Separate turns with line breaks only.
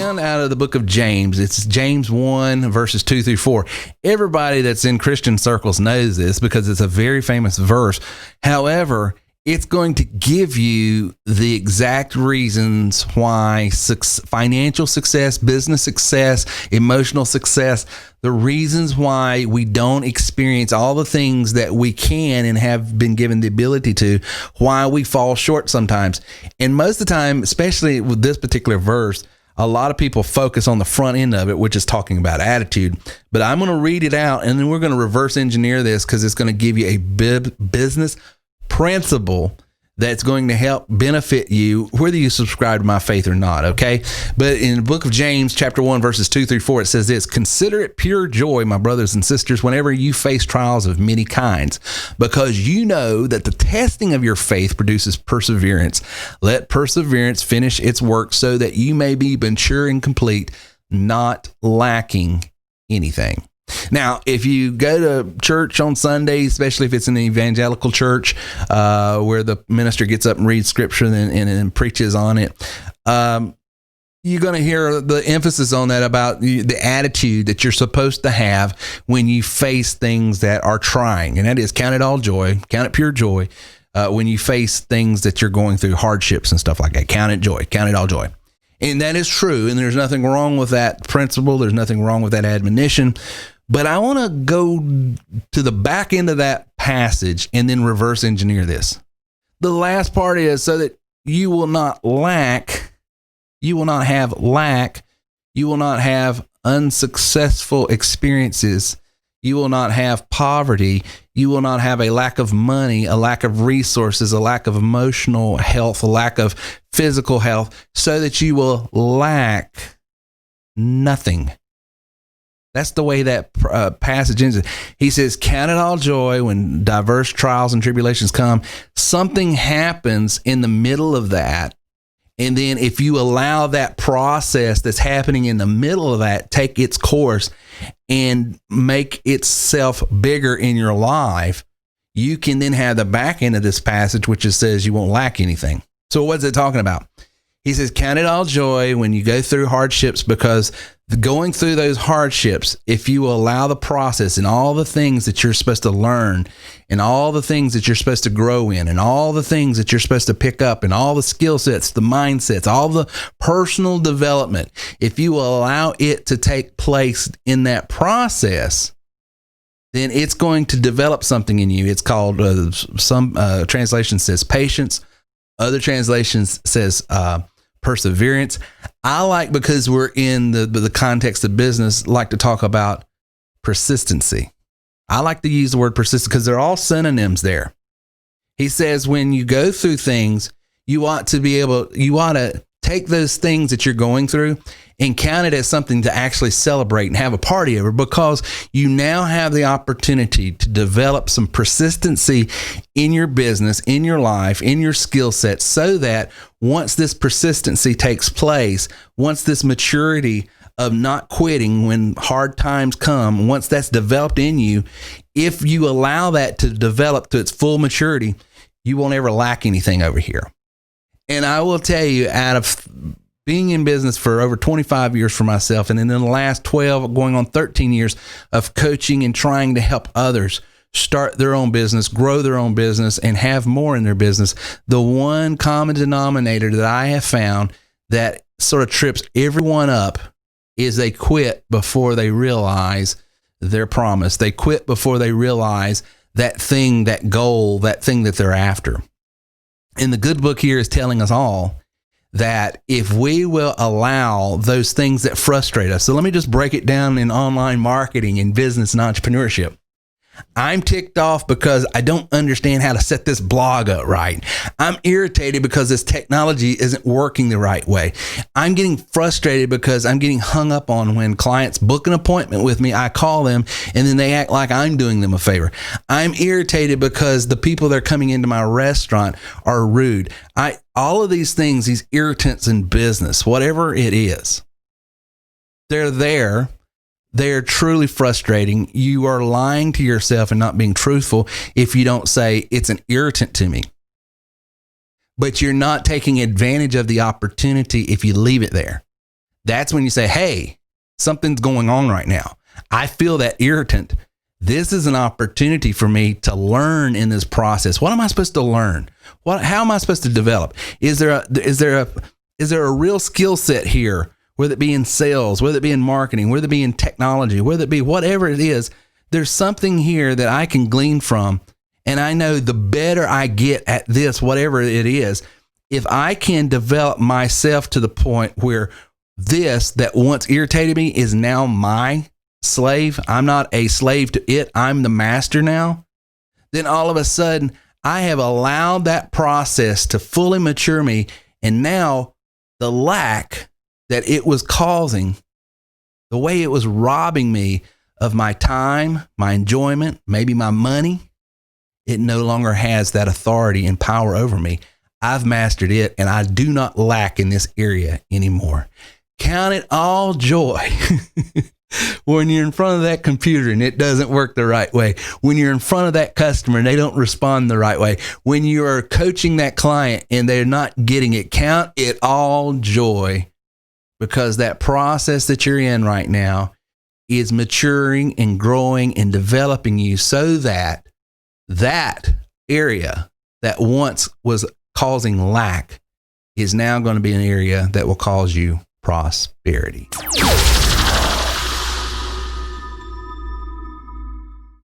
found out of the book of James. It's James 1, verses 2 through 4. Everybody that's in Christian circles knows this because it's a very famous verse. However, it's going to give you the exact reasons why financial success, business success, emotional success, the reasons why we don't experience all the things that we can and have been given the ability to, why we fall short sometimes. And most of the time, especially with this particular verse, a lot of people focus on the front end of it, which is talking about attitude. But I'm going to read it out, and then we're going to reverse engineer this because it's going to give you a business principle that's going to help benefit you, whether you subscribe to my faith or not, okay? But in the book of James, chapter 1, verses 2 through 4, it says this: "Consider it pure joy, my brothers and sisters, whenever you face trials of many kinds, because you know that the testing of your faith produces perseverance. Let perseverance finish its work so that you may be mature and complete, not lacking anything." Now, if you go to church on Sunday, especially if it's an evangelical church where the minister gets up and reads scripture and preaches on it, you're going to hear the emphasis on that about the attitude that you're supposed to have when you face things that are trying. And that is count it all joy, count it pure joy when you face things that you're going through, hardships and stuff like that. Count it joy, count it all joy. And that is true. And there's nothing wrong with that principle. There's nothing wrong with that admonition. But I want to go to the back end of that passage and then reverse engineer this. The last part is so that you will not lack, you will not have lack, you will not have unsuccessful experiences, you will not have poverty, you will not have a lack of money, a lack of resources, a lack of emotional health, a lack of physical health, so that you will lack nothing. That's the way that passage ends. He says, count it all joy when diverse trials and tribulations come. Something happens in the middle of that. And then if you allow that process that's happening in the middle of that take its course and make itself bigger in your life, you can then have the back end of this passage, which it says you won't lack anything. So what's it talking about? He says, count it all joy when you go through hardships, because going through those hardships, if you allow the process and all the things that you're supposed to learn and all the things that you're supposed to grow in and all the things that you're supposed to pick up and all the skill sets, the mindsets, all the personal development, if you allow it to take place in that process, then it's going to develop something in you. It's called, some translation says patience. Other translations says perseverance. I like, because we're in the context of business, like to talk about persistency. I like to use the word persistent because they're all synonyms there. He says when you go through things, you ought to take those things that you're going through and count it as something to actually celebrate and have a party over, because you now have the opportunity to develop some persistency in your business, in your life, in your skill set, so that once this persistency takes place, once this maturity of not quitting when hard times come, once that's developed in you, if you allow that to develop to its full maturity, you won't ever lack anything over here. And I will tell you, out of being in business for over 25 years for myself, and then in the last 12, going on 13 years of coaching and trying to help others start their own business, grow their own business, and have more in their business, the one common denominator that I have found that sort of trips everyone up is they quit before they realize their promise. They quit before they realize that thing, that goal, that thing that they're after. And the good book here is telling us all that if we will allow those things that frustrate us. So let me just break it down in online marketing and business and entrepreneurship. I'm ticked off because I don't understand how to set this blog up right. I'm irritated because this technology isn't working the right way. I'm getting frustrated because I'm getting hung up on when clients book an appointment with me. I call them and then they act like I'm doing them a favor. I'm irritated because the people that are coming into my restaurant are rude. All of these things, these irritants in business, whatever it is, they're there. They're truly frustrating. You are lying to yourself and not being truthful if you don't say it's an irritant to me. But you're not taking advantage of the opportunity if you leave it there. That's when you say, hey, something's going on right now. I feel that irritant. This is an opportunity for me to learn in this process. What am I supposed to learn? How am I supposed to develop? Is there a real skill set here, whether it be in sales, whether it be in marketing, whether it be in technology, whether it be whatever it is? There's something here that I can glean from. And I know the better I get at this, whatever it is, if I can develop myself to the point where this that once irritated me is now my slave, I'm not a slave to it, I'm the master now, then all of a sudden I have allowed that process to fully mature me. And now the lack that it was causing, the way it was robbing me of my time, my enjoyment, maybe my money, it no longer has that authority and power over me. I've mastered it, and I do not lack in this area anymore. Count it all joy when you're in front of that computer and it doesn't work the right way. When you're in front of that customer and they don't respond the right way. When you're coaching that client and they're not getting it. Count it all joy, because that process that you're in right now is maturing and growing and developing you so that that area that once was causing lack is now going to be an area that will cause you prosperity.